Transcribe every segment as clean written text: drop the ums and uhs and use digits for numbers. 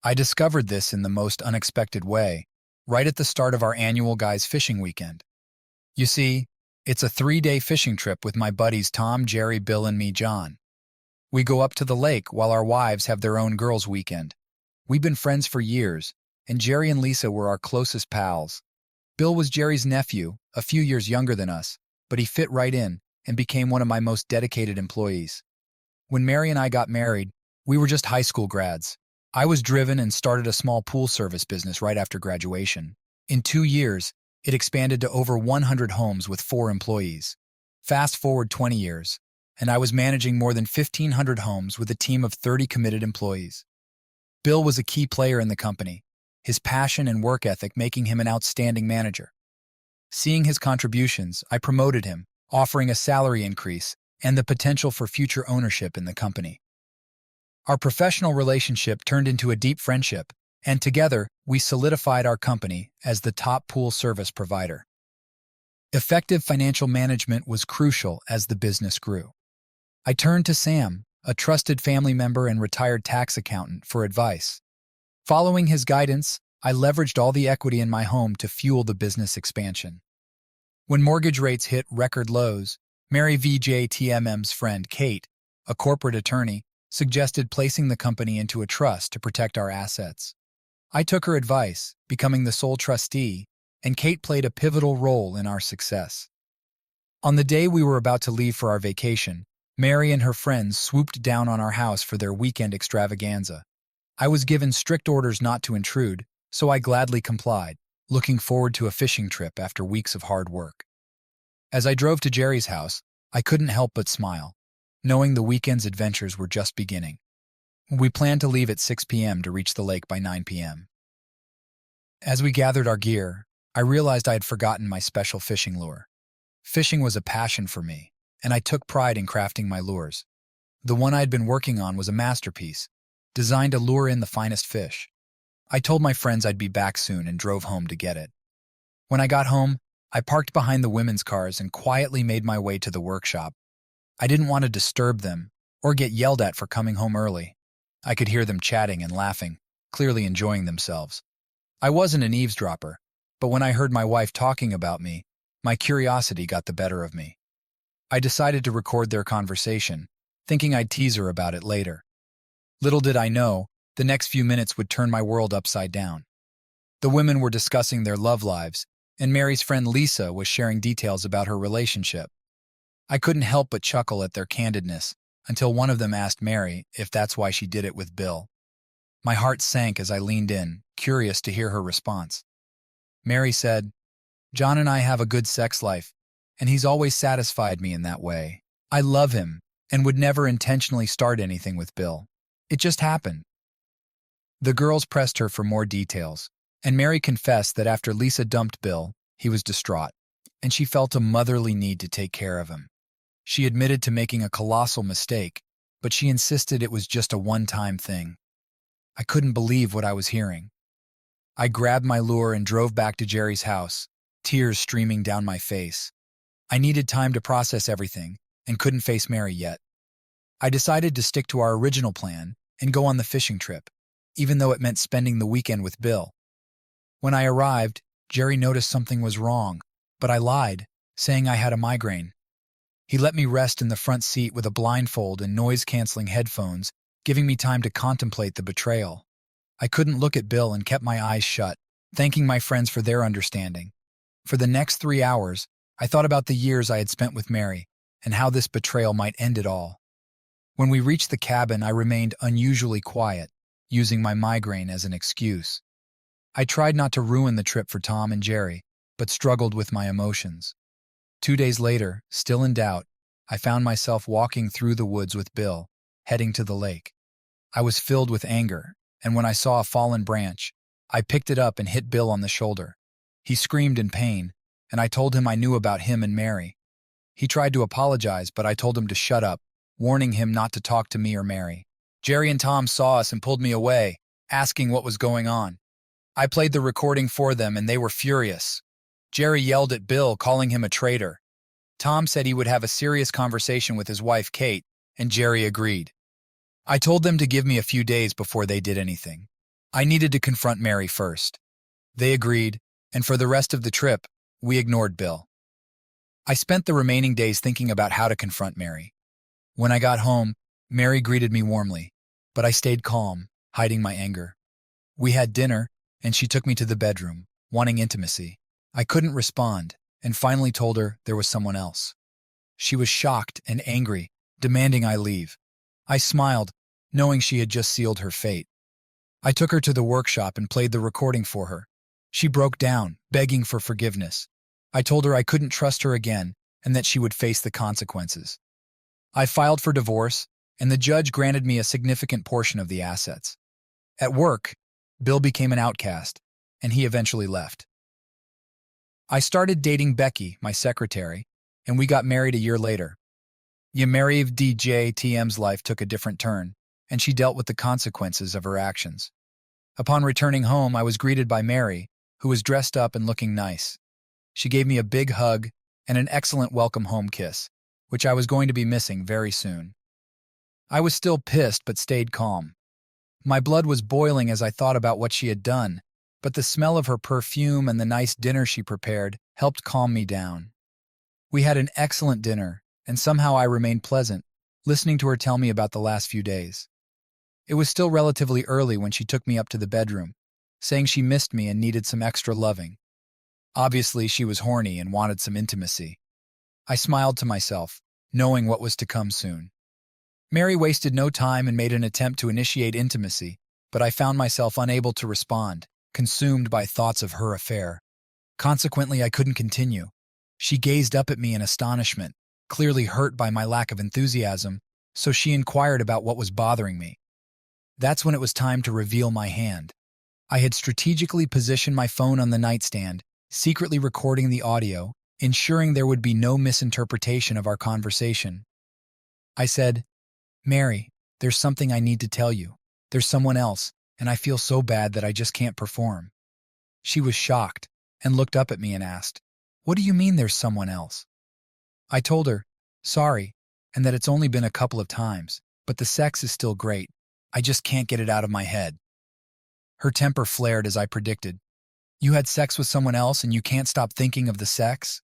I discovered this in the most unexpected way, right at the start of our annual guys fishing weekend. You see, it's a 3-day fishing trip with my buddies Tom, Jerry, Bill, and me, John. We go up to the lake while our wives have their own girls' weekend. We've been friends for years, and Jerry and Lisa were our closest pals. Bill was Jerry's nephew, a few years younger than us, but he fit right in and became one of my most dedicated employees. When Mary and I got married, we were just high school grads. I was driven and started a small pool service business right after graduation. In 2 years, it expanded to over 100 homes with 4 employees. Fast forward 20 years, and I was managing more than 1,500 homes with a team of 30 committed employees. Bill was a key player in the company, his passion and work ethic making him an outstanding manager. Seeing his contributions, I promoted him, offering a salary increase and the potential for future ownership in the company. Our professional relationship turned into a deep friendship, and together we solidified our company as the top pool service provider. Effective financial management was crucial as the business grew. I turned to Sam, a trusted family member and retired tax accountant, for advice. Following his guidance, I leveraged all the equity in my home to fuel the business expansion. When mortgage rates hit record lows, Mary VJTMM's friend Kate, a corporate attorney, suggested placing the company into a trust to protect our assets. I took her advice, becoming the sole trustee, and Kate played a pivotal role in our success. On the day we were about to leave for our vacation, Mary and her friends swooped down on our house for their weekend extravaganza. I was given strict orders not to intrude, so I gladly complied, looking forward to a fishing trip after weeks of hard work. As I drove to Jerry's house, I couldn't help but smile, knowing the weekend's adventures were just beginning. We planned to leave at 6 p.m. to reach the lake by 9 p.m. As we gathered our gear, I realized I had forgotten my special fishing lure. Fishing was a passion for me, and I took pride in crafting my lures. The one I had been working on was a masterpiece, designed to lure in the finest fish. I told my friends I'd be back soon and drove home to get it. When I got home, I parked behind the women's cars and quietly made my way to the workshop. I didn't want to disturb them or get yelled at for coming home early. I could hear them chatting and laughing, clearly enjoying themselves. I wasn't an eavesdropper, but when I heard my wife talking about me, my curiosity got the better of me. I decided to record their conversation, thinking I'd tease her about it later. Little did I know, the next few minutes would turn my world upside down. The women were discussing their love lives, and Mary's friend Lisa was sharing details about her relationship. I couldn't help but chuckle at their candidness until one of them asked Mary if that's why she did it with Bill. My heart sank as I leaned in, curious to hear her response. Mary said, "John and I have a good sex life, and he's always satisfied me in that way. I love him and would never intentionally start anything with Bill. It just happened." The girls pressed her for more details, and Mary confessed that after Lisa dumped Bill, he was distraught, and she felt a motherly need to take care of him. She admitted to making a colossal mistake, but she insisted it was just a one-time thing. I couldn't believe what I was hearing. I grabbed my lure and drove back to Jerry's house, tears streaming down my face. I needed time to process everything and couldn't face Mary yet. I decided to stick to our original plan and go on the fishing trip, even though it meant spending the weekend with Bill. When I arrived, Jerry noticed something was wrong, but I lied, saying I had a migraine. He let me rest in the front seat with a blindfold and noise-canceling headphones, giving me time to contemplate the betrayal. I couldn't look at Bill and kept my eyes shut, thanking my friends for their understanding. For the next 3 hours, I thought about the years I had spent with Mary and how this betrayal might end it all. When we reached the cabin, I remained unusually quiet, using my migraine as an excuse. I tried not to ruin the trip for Tom and Jerry, but struggled with my emotions. 2 days later, still in doubt, I found myself walking through the woods with Bill, heading to the lake. I was filled with anger, and when I saw a fallen branch, I picked it up and hit Bill on the shoulder. He screamed in pain, and I told him I knew about him and Mary. He tried to apologize, but I told him to shut up, warning him not to talk to me or Mary. Jerry and Tom saw us and pulled me away, asking what was going on. I played the recording for them, and they were furious. Jerry yelled at Bill, calling him a traitor. Tom said he would have a serious conversation with his wife, Kate, and Jerry agreed. I told them to give me a few days before they did anything. I needed to confront Mary first. They agreed, and for the rest of the trip, we ignored Bill. I spent the remaining days thinking about how to confront Mary. When I got home, Mary greeted me warmly, but I stayed calm, hiding my anger. We had dinner, and she took me to the bedroom, wanting intimacy. I couldn't respond, and finally told her there was someone else. She was shocked and angry, demanding I leave. I smiled, knowing she had just sealed her fate. I took her to the workshop and played the recording for her. She broke down, begging for forgiveness. I told her I couldn't trust her again and that she would face the consequences. I filed for divorce, and the judge granted me a significant portion of the assets. At work, Bill became an outcast, and he eventually left. I started dating Becky, my secretary, and we got married a year later. AmITheA's life took a different turn, and she dealt with the consequences of her actions. Upon returning home, I was greeted by Mary, who was dressed up and looking nice. She gave me a big hug and an excellent welcome home kiss, which I was going to be missing very soon. I was still pissed but stayed calm. My blood was boiling as I thought about what she had done, but the smell of her perfume and the nice dinner she prepared helped calm me down. We had an excellent dinner, and somehow I remained pleasant, listening to her tell me about the last few days. It was still relatively early when she took me up to the bedroom, saying she missed me and needed some extra loving. Obviously, she was horny and wanted some intimacy. I smiled to myself, knowing what was to come soon. Mary wasted no time and made an attempt to initiate intimacy, but I found myself unable to respond, consumed by thoughts of her affair. Consequently, I couldn't continue. She gazed up at me in astonishment, clearly hurt by my lack of enthusiasm, so she inquired about what was bothering me. That's when it was time to reveal my hand. I had strategically positioned my phone on the nightstand, secretly recording the audio, ensuring there would be no misinterpretation of our conversation. I said, "Mary, there's something I need to tell you. There's someone else, and I feel so bad that I just can't perform." She was shocked and looked up at me and asked, "What do you mean there's someone else?" I told her, "Sorry, and that it's only been a couple of times, but the sex is still great. I just can't get it out of my head." Her temper flared as I predicted. "You had sex with someone else and you can't stop thinking of the sex?"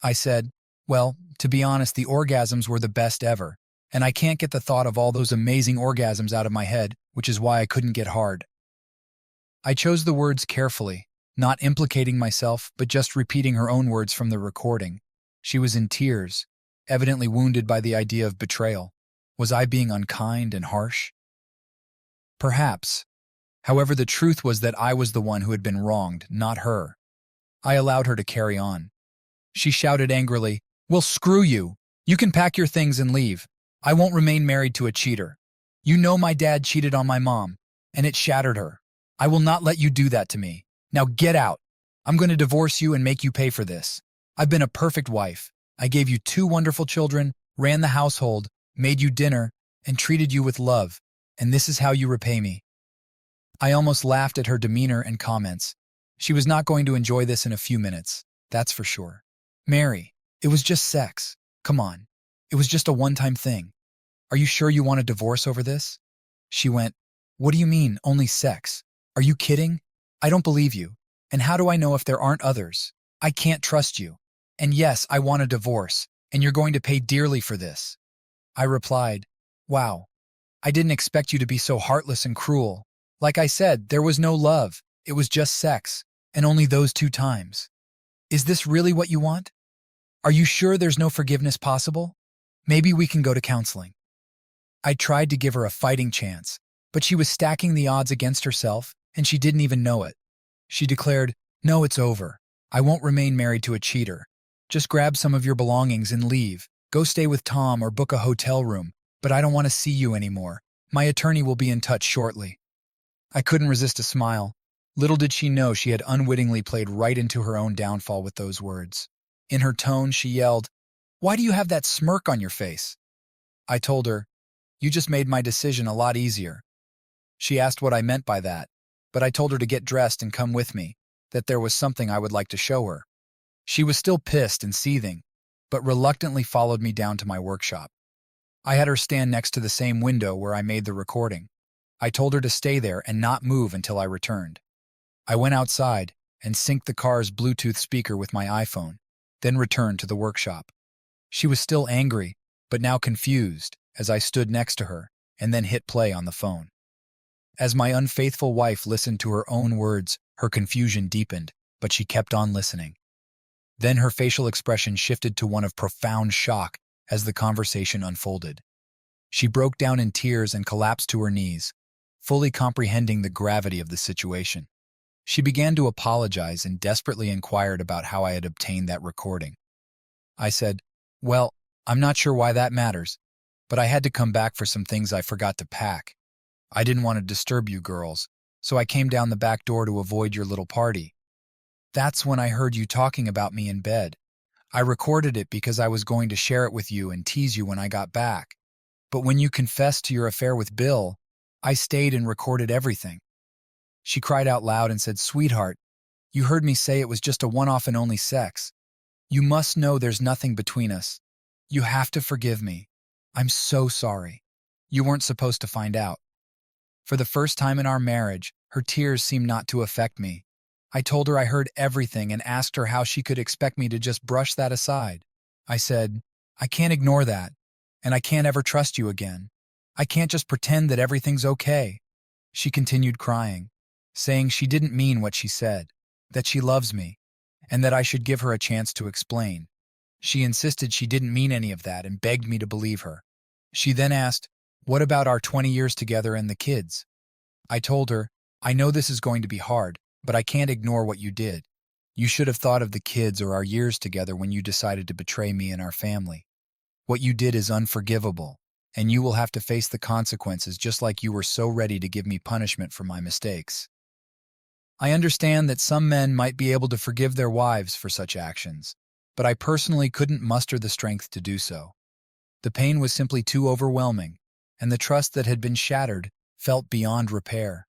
I said, "Well, to be honest, the orgasms were the best ever, and I can't get the thought of all those amazing orgasms out of my head, which is why I couldn't get hard." I chose the words carefully, not implicating myself, but just repeating her own words from the recording. She was in tears, evidently wounded by the idea of betrayal. Was I being unkind and harsh? Perhaps. However, the truth was that I was the one who had been wronged, not her. I allowed her to carry on. She shouted angrily, "Well, screw you. You can pack your things and leave. I won't remain married to a cheater. You know my dad cheated on my mom, and it shattered her. I will not let you do that to me. Now get out. I'm going to divorce you and make you pay for this. I've been a perfect wife. I gave you 2 wonderful children, ran the household, made you dinner, and treated you with love, and this is how you repay me." I almost laughed at her demeanor and comments. She was not going to enjoy this in a few minutes, that's for sure. "Mary, it was just sex. Come on. It was just a one-time thing. Are you sure you want a divorce over this?" She went, "What do you mean, only sex? Are you kidding? I don't believe you. And how do I know if there aren't others? I can't trust you. And yes, I want a divorce, and you're going to pay dearly for this." I replied, "Wow, I didn't expect you to be so heartless and cruel. Like I said, there was no love. It was just sex, and only those 2 times. Is this really what you want? Are you sure there's no forgiveness possible? Maybe we can go to counseling." I tried to give her a fighting chance, but she was stacking the odds against herself, and she didn't even know it. She declared, "No, it's over. I won't remain married to a cheater. Just grab some of your belongings and leave. Go stay with Tom or book a hotel room, but I don't want to see you anymore. My attorney will be in touch shortly." I couldn't resist a smile. Little did she know she had unwittingly played right into her own downfall with those words. In her tone, she yelled, "Why do you have that smirk on your face?" I told her, "You just made my decision a lot easier." She asked what I meant by that, but I told her to get dressed and come with me, that there was something I would like to show her. She was still pissed and seething, but reluctantly followed me down to my workshop. I had her stand next to the same window where I made the recording. I told her to stay there and not move until I returned. I went outside and synced the car's Bluetooth speaker with my iPhone, then returned to the workshop. She was still angry, but now confused, as I stood next to her and then hit play on the phone. As my unfaithful wife listened to her own words, her confusion deepened, but she kept on listening. Then her facial expression shifted to one of profound shock as the conversation unfolded. She broke down in tears and collapsed to her knees, fully comprehending the gravity of the situation. She began to apologize and desperately inquired about how I had obtained that recording. I said, "Well, I'm not sure why that matters, but I had to come back for some things I forgot to pack. I didn't want to disturb you girls, so I came down the back door to avoid your little party. That's when I heard you talking about me in bed. I recorded it because I was going to share it with you and tease you when I got back. But when you confessed to your affair with Bill, I stayed and recorded everything." She cried out loud and said, "Sweetheart, you heard me say it was just a one-off and only sex. You must know there's nothing between us. You have to forgive me. I'm so sorry. You weren't supposed to find out." For the first time in our marriage, her tears seemed not to affect me. I told her I heard everything and asked her how she could expect me to just brush that aside. I said, "I can't ignore that, and I can't ever trust you again. I can't just pretend that everything's okay." She continued crying, saying she didn't mean what she said, that she loves me, and that I should give her a chance to explain. She insisted she didn't mean any of that and begged me to believe her. She then asked, "What about our 20 years together and the kids?" I told her, "I know this is going to be hard, but I can't ignore what you did. You should have thought of the kids or our years together when you decided to betray me and our family. What you did is unforgivable, and you will have to face the consequences just like you were so ready to give me punishment for my mistakes. I understand that some men might be able to forgive their wives for such actions, but I personally couldn't muster the strength to do so. The pain was simply too overwhelming, and the trust that had been shattered felt beyond repair.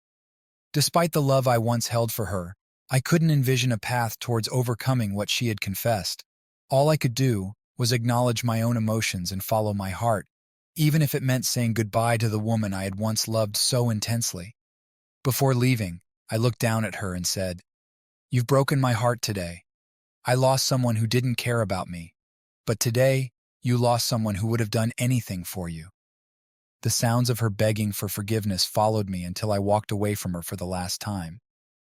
Despite the love I once held for her, I couldn't envision a path towards overcoming what she had confessed. All I could do was acknowledge my own emotions and follow my heart, even if it meant saying goodbye to the woman I had once loved so intensely. Before leaving, I looked down at her and said, "You've broken my heart today. I lost someone who didn't care about me, but today you lost someone who would have done anything for you." The sounds of her begging for forgiveness followed me until I walked away from her for the last time.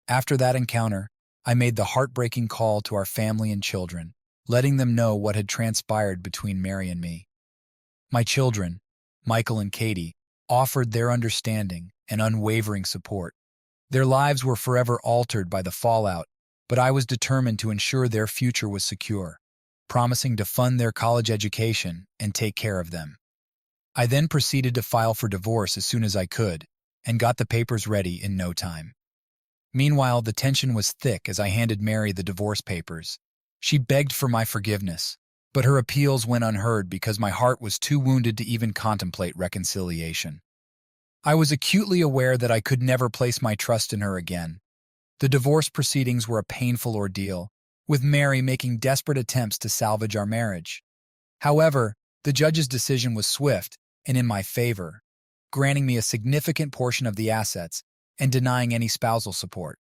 After that encounter, I made the heartbreaking call to our family and children, letting them know what had transpired between Mary and me. My children, Michael and Katie, offered their understanding and unwavering support. Their lives were forever altered by the fallout, but I was determined to ensure their future was secure, promising to fund their college education and take care of them. I then proceeded to file for divorce as soon as I could, and got the papers ready in no time. Meanwhile, the tension was thick as I handed Mary the divorce papers. She begged for my forgiveness, but her appeals went unheard because my heart was too wounded to even contemplate reconciliation. I was acutely aware that I could never place my trust in her again. The divorce proceedings were a painful ordeal, with Mary making desperate attempts to salvage our marriage. However, the judge's decision was swift and in my favor, granting me a significant portion of the assets and denying any spousal support.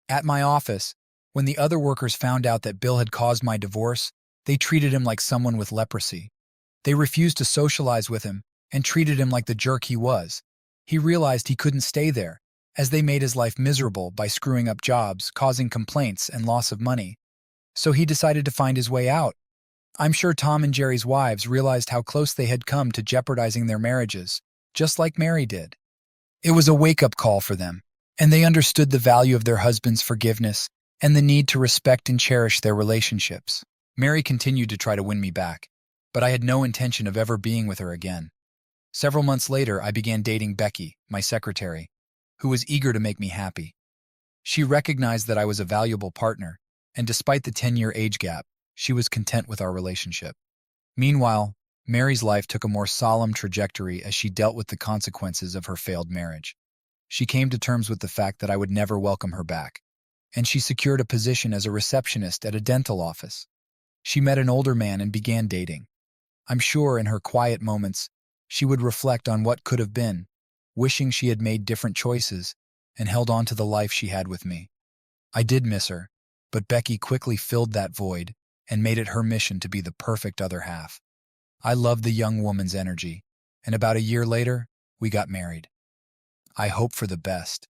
At my office, when the other workers found out that Bill had caused my divorce, they treated him like someone with leprosy. They refused to socialize with him and treated him like the jerk he was. He realized he couldn't stay there, as they made his life miserable by screwing up jobs, causing complaints and loss of money. So he decided to find his way out. I'm sure Tom and Jerry's wives realized how close they had come to jeopardizing their marriages, just like Mary did. It was a wake-up call for them, and they understood the value of their husband's forgiveness and the need to respect and cherish their relationships. Mary continued to try to win me back, but I had no intention of ever being with her again. Several months later, I began dating Becky, my secretary, who was eager to make me happy. She recognized that I was a valuable partner, and despite the 10-year age gap, she was content with our relationship. Meanwhile, Mary's life took a more solemn trajectory as she dealt with the consequences of her failed marriage. She came to terms with the fact that I would never welcome her back, and she secured a position as a receptionist at a dental office. She met an older man and began dating. I'm sure in her quiet moments, she would reflect on what could have been, wishing she had made different choices and held on to the life she had with me. I did miss her, but Becky quickly filled that void and made it her mission to be the perfect other half. I loved the young woman's energy, and about a year later, we got married. I hope for the best,